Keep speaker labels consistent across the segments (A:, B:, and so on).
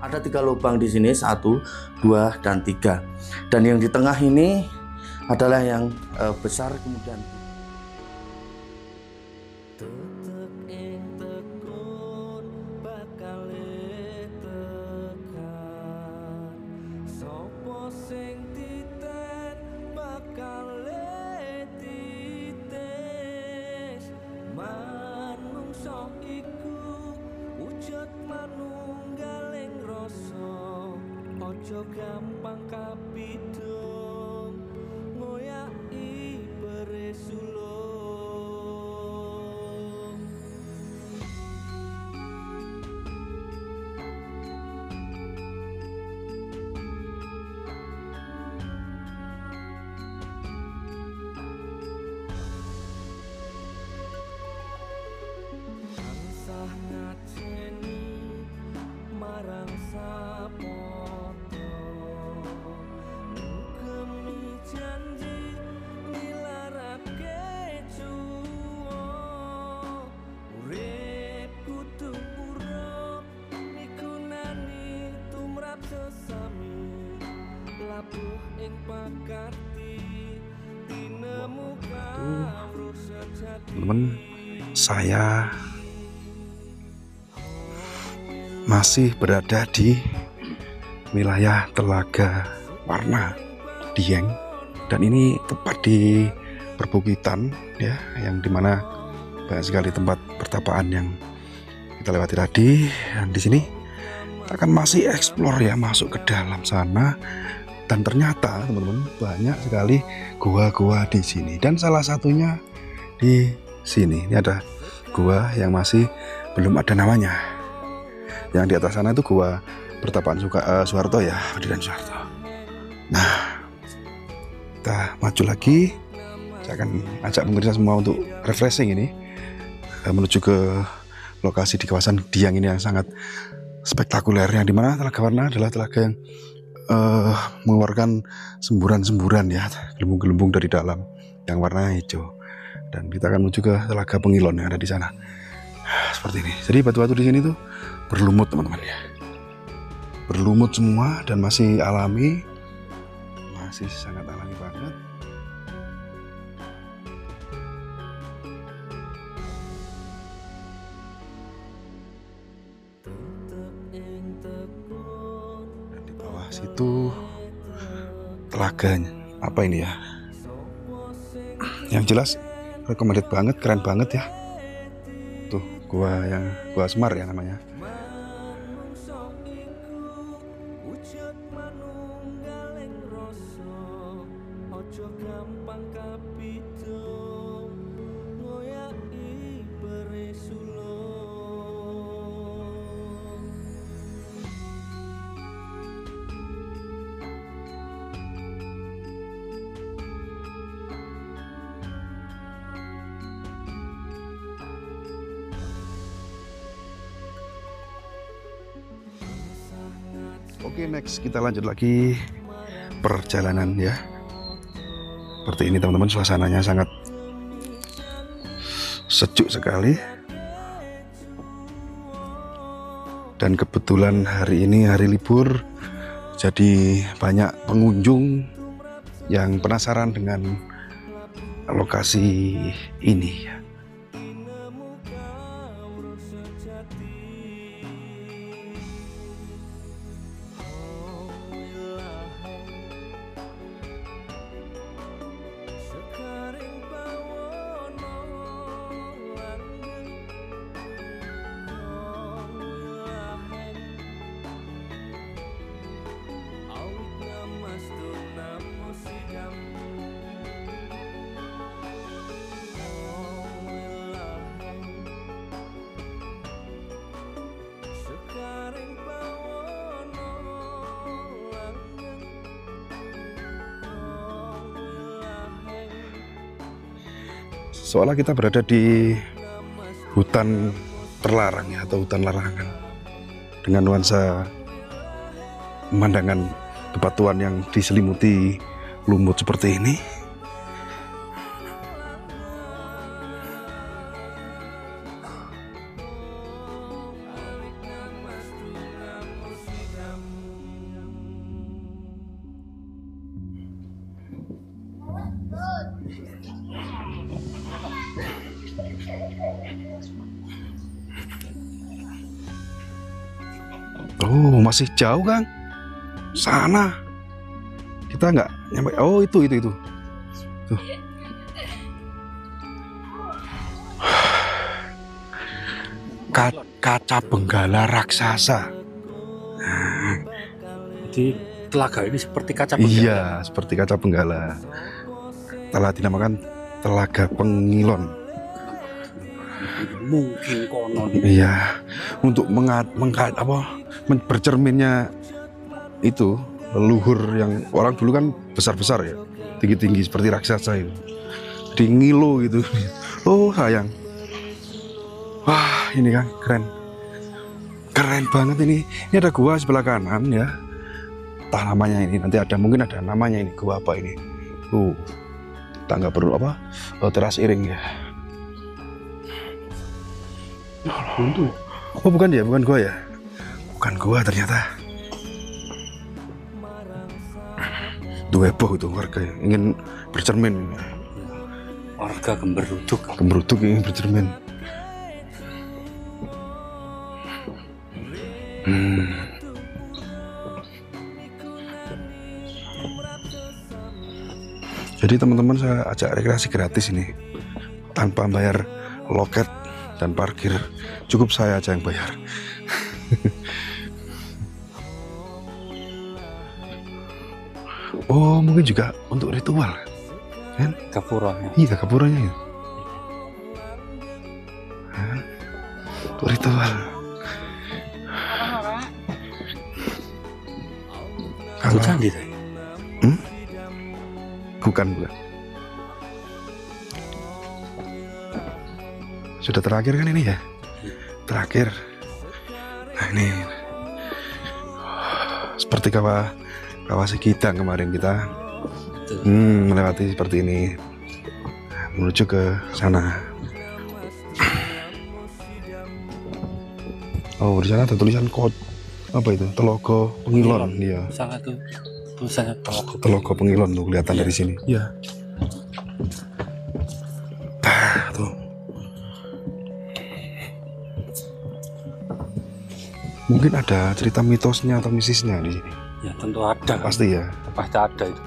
A: Ada 3 lubang di sini, 1, 2, dan 3. Dan yang di tengah ini adalah yang besar, kemudian
B: ojo gampang kapidung ngoyaki beresulung. Tansah ngajeni marang sapa
C: teman-teman, saya masih berada di wilayah Telaga Warna Dieng, dan ini tepat di perbukitan ya, yang dimana banyak sekali tempat pertapaan yang kita lewati tadi. Dan di sini kita akan masih explore ya, masuk ke dalam sana. Dan ternyata teman-teman, banyak sekali gua-gua di sini, dan salah satunya di sini. Ini ada gua yang masih belum ada namanya. Yang di atas sana itu gua pertapaan Soeharto ya, Ferdinand Soeharto. Nah, kita maju lagi. Saya akan ajak pemirsa semua untuk refreshing ini, menuju ke lokasi di kawasan Dieng ini yang sangat spektakuler, yang dimana Telaga Warna adalah telaga yang mengeluarkan semburan-semburan ya, gelembung-gelembung dari dalam yang warna hijau. Dan kita akan menuju ke Telaga Pengilon yang ada di sana. Seperti ini. Jadi batu-batu di sini tuh berlumut teman-teman ya. Berlumut semua dan masih alami. Masih sangat alami banget. Dan di bawah situ telaganya. Apa ini ya? Yang jelas recommended banget, keren banget ya. Tuh gua Semar ya namanya. Oke, next kita lanjut lagi perjalanan ya. Seperti ini teman-teman, suasananya sangat sejuk sekali. Dan kebetulan hari ini hari libur, jadi banyak pengunjung yang penasaran dengan lokasi ini ya. Seolah kita berada di hutan terlarang ya, atau hutan larangan, dengan nuansa pemandangan bebatuan yang diselimuti lumut seperti ini. masih jauh Kang. Sana. Kita nggak nyampe. Oh itu. Tuh. Kaca benggala raksasa.
D: Jadi telaga ini seperti kaca benggala.
C: Iya, seperti kaca benggala. Telah dinamakan Telaga Pengilon.
D: Mungkin konon.
C: Iya, untuk bercerminnya itu leluhur yang orang dulu kan besar-besar ya, tinggi-tinggi seperti raksasa itu. Jadi ngilo gitu. Oh sayang. Wah ini kan keren banget ini. Ini ada gua sebelah kanan ya. Entah namanya ini, nanti mungkin ada namanya ini, gua apa ini. Tangga teras iring ya.
D: Buntu.
C: Oh bukan gua ya. Bukan gua ternyata. Itu heboh itu warga yang ingin bercermin.
D: Warga Gemberuduk
C: ingin bercermin. Jadi teman-teman saya ajak rekreasi gratis ini tanpa bayar loket dan parkir, cukup saya aja yang bayar. Oh mungkin juga untuk ritual kan?
D: Gapuranya.
C: Iya gapuranya ya. Untuk ritual.
D: Itu candi tadi.
C: Bukan. Sudah terakhir kan ini ya? Terakhir. Nah ini seperti kawasi kita kemarin kita melewati seperti ini menuju ke sana. Oh di sana ada tulisan kode apa itu? Telogo Pengilon. Iya.
D: Sana tuh tulisannya
C: Telogo Pengilon tuh kelihatan dari sini. Iya. Tuh. Mungkin ada cerita mitosnya atau mistisnya di sini.
D: Ya tentu ada.
C: Pasti ya.
D: Pasti ada itu.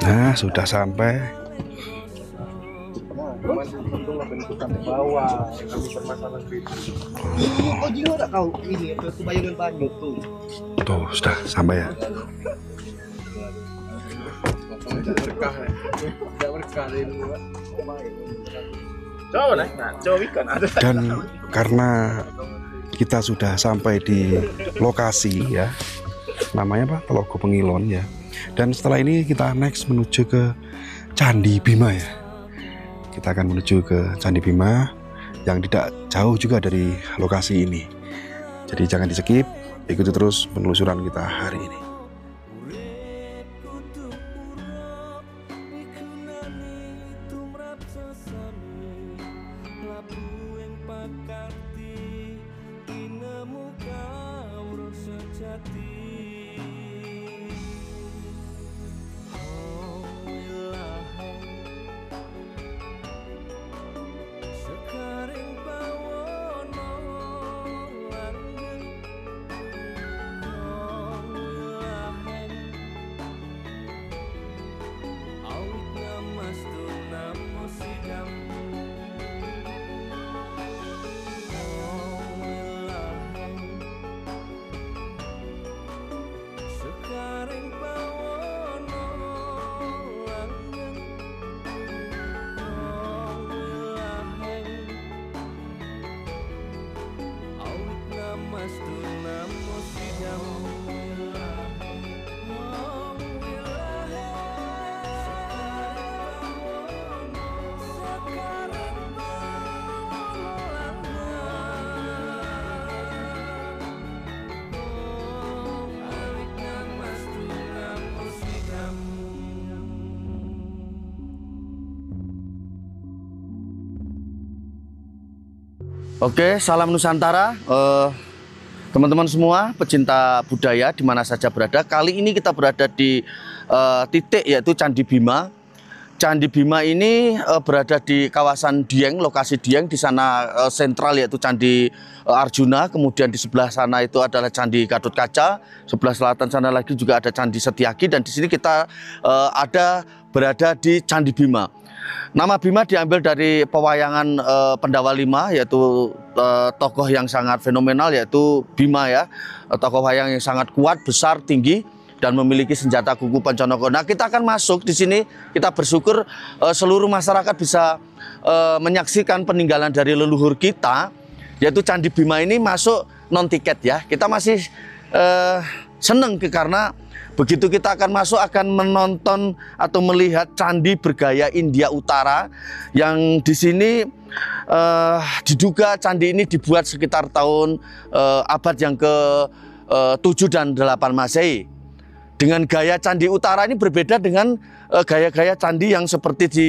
C: Nah, sudah sampai. Tuh, sudah sampai ya. Dan karena kita sudah sampai di lokasi ya, namanya apa? Telogo Pengilon ya. Dan setelah ini kita next menuju ke Candi Bima ya. Kita akan menuju ke Candi Bima yang tidak jauh juga dari lokasi ini. Jadi jangan di skip, ikuti terus penelusuran kita hari ini.
A: Oke, salam Nusantara, teman-teman semua pecinta budaya di mana saja berada. Kali ini kita berada di titik yaitu Candi Bima. Candi Bima ini berada di kawasan Dieng, lokasi Dieng. Di sana sentral yaitu Candi Arjuna. Kemudian di sebelah sana itu adalah Candi Gatotkaca. Sebelah selatan sana lagi juga ada Candi Setyaki. Dan di sini kita berada di Candi Bima. Nama Bima diambil dari pewayangan Pendawa Lima, yaitu tokoh yang sangat fenomenal yaitu Bima ya. Tokoh wayang yang sangat kuat, besar, tinggi, dan memiliki senjata kuku Pancanoko. Nah, kita akan masuk di sini. Kita bersyukur seluruh masyarakat bisa menyaksikan peninggalan dari leluhur kita, yaitu Candi Bima ini masuk non tiket ya. Kita masih seneng karena begitu kita akan masuk akan menonton atau melihat candi bergaya India Utara yang di sini diduga candi ini dibuat sekitar tahun abad yang ke-7 dan 8 Masehi. Dengan gaya Candi Utara ini berbeda dengan gaya-gaya candi yang seperti di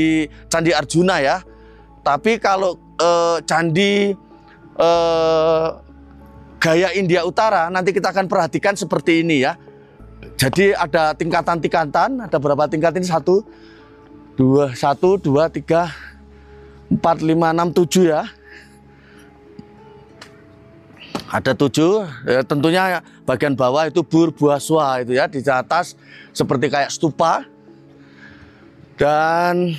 A: Candi Arjuna ya. Tapi kalau candi gaya India Utara nanti kita akan perhatikan seperti ini ya. Jadi ada tingkatan-tingkatan, ada berapa tingkat ini? 1, 2, 3, 4, 5, 6, 7 ya. Ada 7, ya, tentunya bagian bawah itu Burbhaswa itu ya, di atas seperti kayak stupa. Dan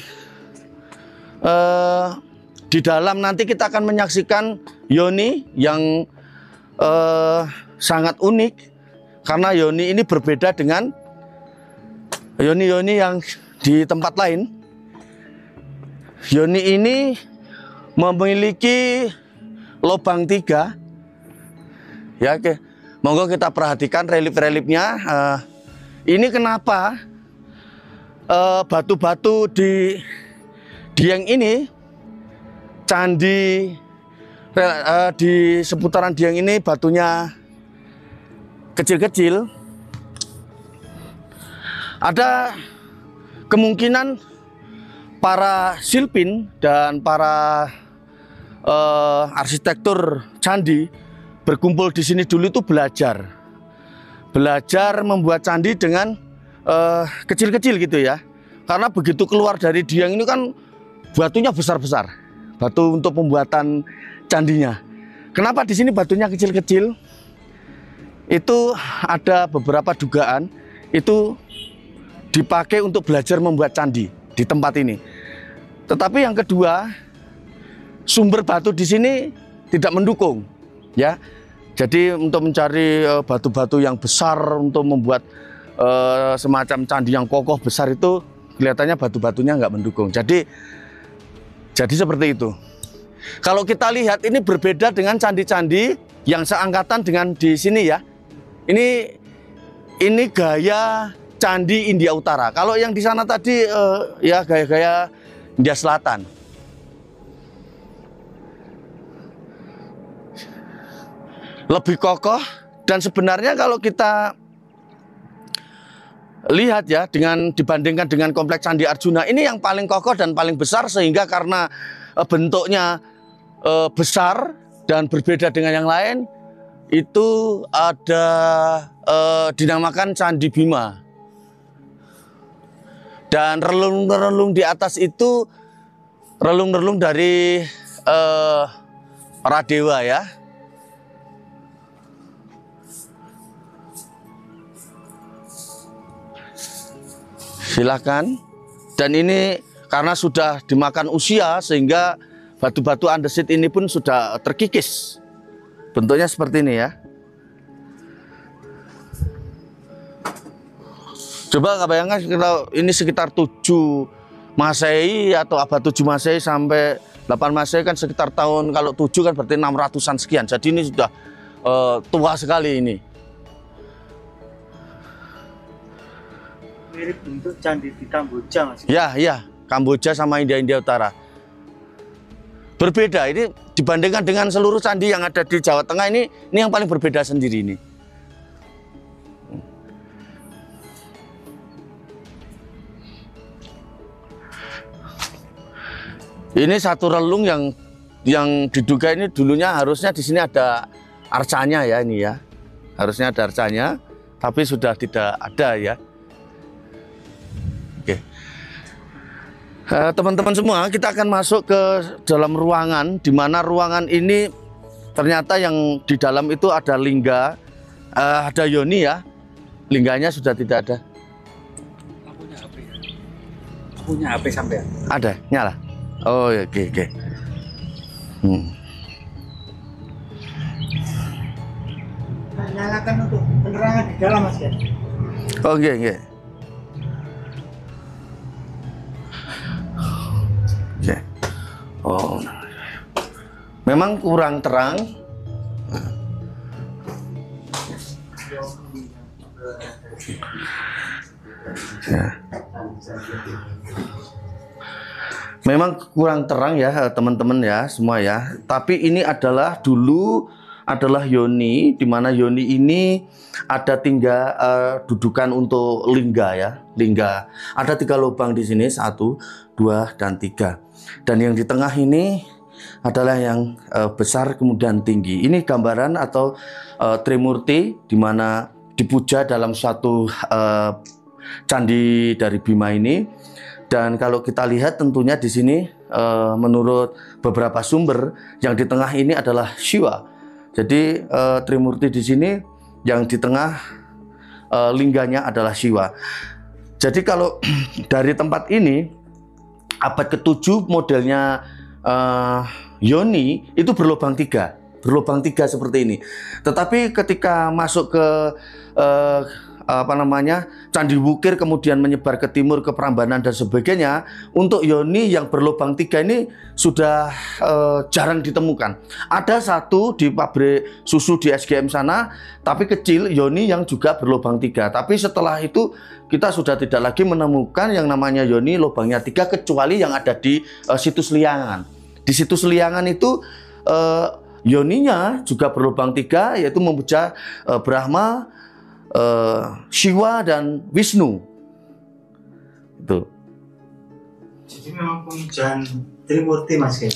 A: di dalam nanti kita akan menyaksikan yoni yang sangat unik, karena yoni ini berbeda dengan yoni-yoni yang di tempat lain. Yoni ini memiliki lubang 3. Ya, oke. Monggo kita perhatikan relief-reliefnya. Ini kenapa batu-batu di Dieng ini, candi di seputaran Dieng ini batunya kecil-kecil. Ada kemungkinan para silpin dan para arsitektur candi berkumpul di sini dulu itu belajar membuat candi dengan kecil-kecil gitu ya. Karena begitu keluar dari Dieng ini kan batunya besar-besar, batu untuk pembuatan candinya. Kenapa di sini batunya kecil-kecil? Itu ada beberapa dugaan itu dipakai untuk belajar membuat candi di tempat ini. Tetapi yang kedua, sumber batu di sini tidak mendukung ya. Jadi untuk mencari batu-batu yang besar untuk membuat semacam candi yang kokoh besar itu kelihatannya batu-batunya nggak mendukung. Jadi seperti itu. Kalau kita lihat ini berbeda dengan candi-candi yang seangkatan dengan di sini ya. Ini gaya candi India Utara. Kalau yang di sana tadi ya gaya-gaya India Selatan. Lebih kokoh, dan sebenarnya kalau kita lihat ya dibandingkan dengan kompleks Candi Arjuna, ini yang paling kokoh dan paling besar, sehingga karena bentuknya besar dan berbeda dengan yang lain, itu ada dinamakan Candi Bima. Dan relung-relung di atas itu relung-relung dari para dewa ya. Silakan. Dan ini karena sudah dimakan usia sehingga batu-batu andesit ini pun sudah terkikis. Bentuknya seperti ini ya. Coba nggak bayangkan kalau ini sekitar 7 Masehi atau abad 7 Masehi sampai 8 Masehi kan sekitar tahun, kalau 7 kan berarti 600-an sekian. Jadi ini sudah tua sekali ini.
E: Mirip bentuk candi di Kamboja, Mas.
A: Ya, Kamboja sama India Utara. Berbeda ini dibandingkan dengan seluruh candi yang ada di Jawa Tengah, ini yang paling berbeda sendiri ini. Ini satu relung yang yang diduga ini dulunya harusnya di sini ada arcanya ya ini ya. Harusnya ada arcanya, tapi sudah tidak ada ya. Oke. Teman-teman semua, kita akan masuk ke dalam ruangan, di mana ruangan ini ternyata yang di dalam itu ada lingga, ada yoni ya. Lingganya sudah tidak ada.
D: Lampunya HP ya? Lampunya HP sampai?
A: Ada, nyala. Oh, oke, oke.
E: Nyalakan untuk penerangan di dalam Mas ya.
A: Oke, oke. Oke. Oh. Memang kurang terang. Ya. Memang kurang terang ya teman-teman ya semua ya. Tapi ini adalah dulu adalah yoni, di mana yoni ini ada dudukan untuk lingga ya, lingga. Ada 3 lubang di sini, 1, 2, dan 3. Dan yang di tengah ini adalah yang besar kemudian tinggi. Ini gambaran atau Trimurti di mana dipuja dalam suatu candi dari Bima ini. Dan kalau kita lihat tentunya di sini menurut beberapa sumber yang di tengah ini adalah Shiva. Jadi Trimurti di sini yang di tengah lingganya adalah Shiva. Jadi kalau dari tempat ini abad ke-7 modelnya yoni itu berlubang 3. Berlubang 3 seperti ini. Tetapi ketika masuk ke Candi Wukir kemudian menyebar ke timur ke Prambanan dan sebagainya, untuk yoni yang berlubang 3 ini sudah jarang ditemukan. Ada satu di pabrik susu di SGM sana, tapi kecil, yoni yang juga berlubang 3. Tapi setelah itu kita sudah tidak lagi menemukan yang namanya yoni lubangnya 3 kecuali yang ada di situs Liangan. Di situs Liangan itu yoninya juga berlubang 3, yaitu memuja Brahma, Shiva dan Wisnu. Itu.
E: Jadi memang pemujaan Trimurti Mas ya.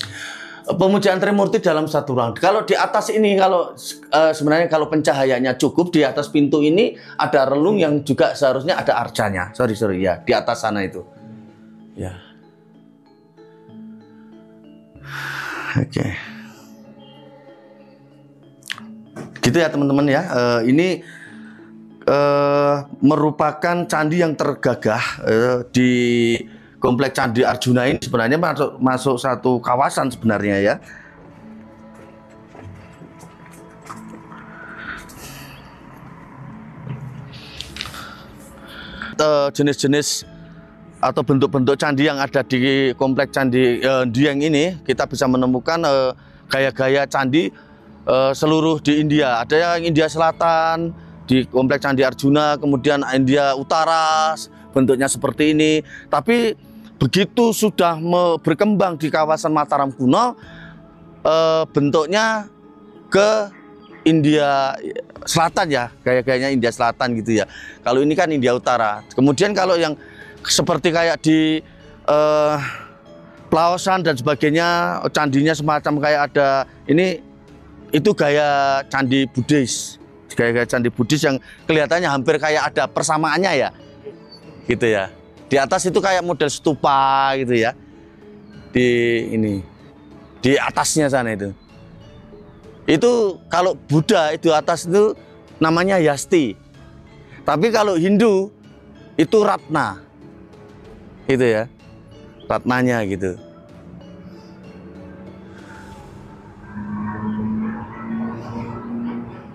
A: Pemujaan Trimurti dalam satu ruang. Kalau di atas ini, kalau sebenarnya kalau pencahayaannya cukup, di atas pintu ini ada relung yang juga seharusnya ada arcanya. Sorry ya, di atas sana itu. Ya. Oke. Gitu ya teman-teman ya. Ini merupakan candi yang tergagah di Komplek Candi Arjuna ini. Sebenarnya masuk satu kawasan sebenarnya ya. Jenis-jenis atau bentuk-bentuk candi yang ada di Komplek Candi Dieng ini, kita bisa menemukan gaya-gaya candi seluruh di India. Ada yang India Selatan di Komplek Candi Arjuna, kemudian India Utara bentuknya seperti ini. Tapi begitu sudah berkembang di kawasan Mataram kuno, bentuknya ke India Selatan ya, gaya-gayanya India Selatan gitu ya. Kalau ini kan India Utara. Kemudian kalau yang seperti kayak di Laosan dan sebagainya, candinya semacam kayak ada ini, itu gaya candi Buddhis. Gaya-gaya candi Buddhis yang kelihatannya hampir kayak ada persamaannya ya, gitu ya. Di atas itu kayak model stupa gitu ya, di atasnya sana itu kalau Buddha itu atas itu namanya Yasti, tapi kalau Hindu itu Ratna, gitu ya, Ratnanya gitu.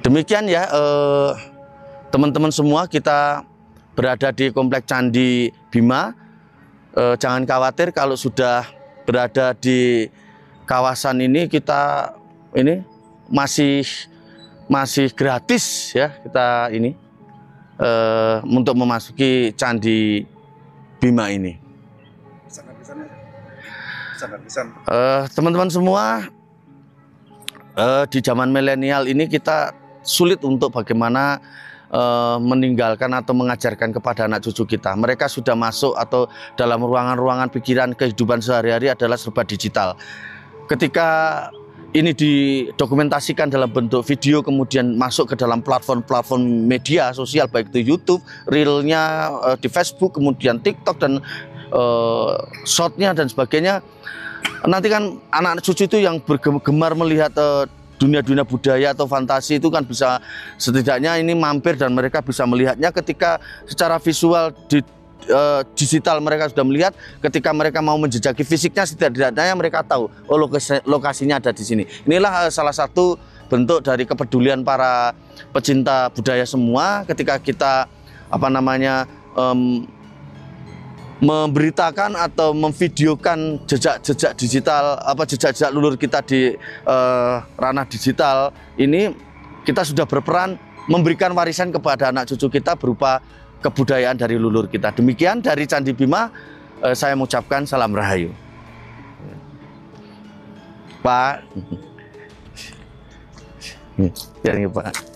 A: Demikian ya teman-teman semua, kita berada di Komplek Candi Bima. Jangan khawatir kalau sudah berada di kawasan ini, kita ini masih gratis ya, kita ini untuk memasuki Candi Bima ini. Teman-teman semua, di zaman milenial ini kita sulit untuk bagaimana meninggalkan atau mengajarkan kepada anak cucu kita. Mereka sudah masuk atau dalam ruangan-ruangan pikiran kehidupan sehari-hari adalah serba digital. ketika ini didokumentasikan dalam bentuk video kemudian masuk ke dalam platform-platform media sosial baik itu YouTube, Reel-nya di Facebook, kemudian TikTok dan short-nya dan sebagainya. Nanti kan anak-anak cucu itu yang bergemar melihat dunia-dunia budaya atau fantasi itu kan bisa setidaknya ini mampir dan mereka bisa melihatnya ketika secara visual di digital mereka sudah melihat, ketika mereka mau menjejaki fisiknya setidaknya mereka tahu oh lokasinya ada di sini. Inilah salah satu bentuk dari kepedulian para pecinta budaya semua ketika kita memberitakan atau memvideokan jejak-jejak digital jejak-jejak leluhur kita di ranah digital ini. Kita sudah berperan memberikan warisan kepada anak cucu kita berupa kebudayaan dari leluhur kita. Demikian dari Candi Bima, saya mengucapkan salam rahayu. Pak. Ya, Pak.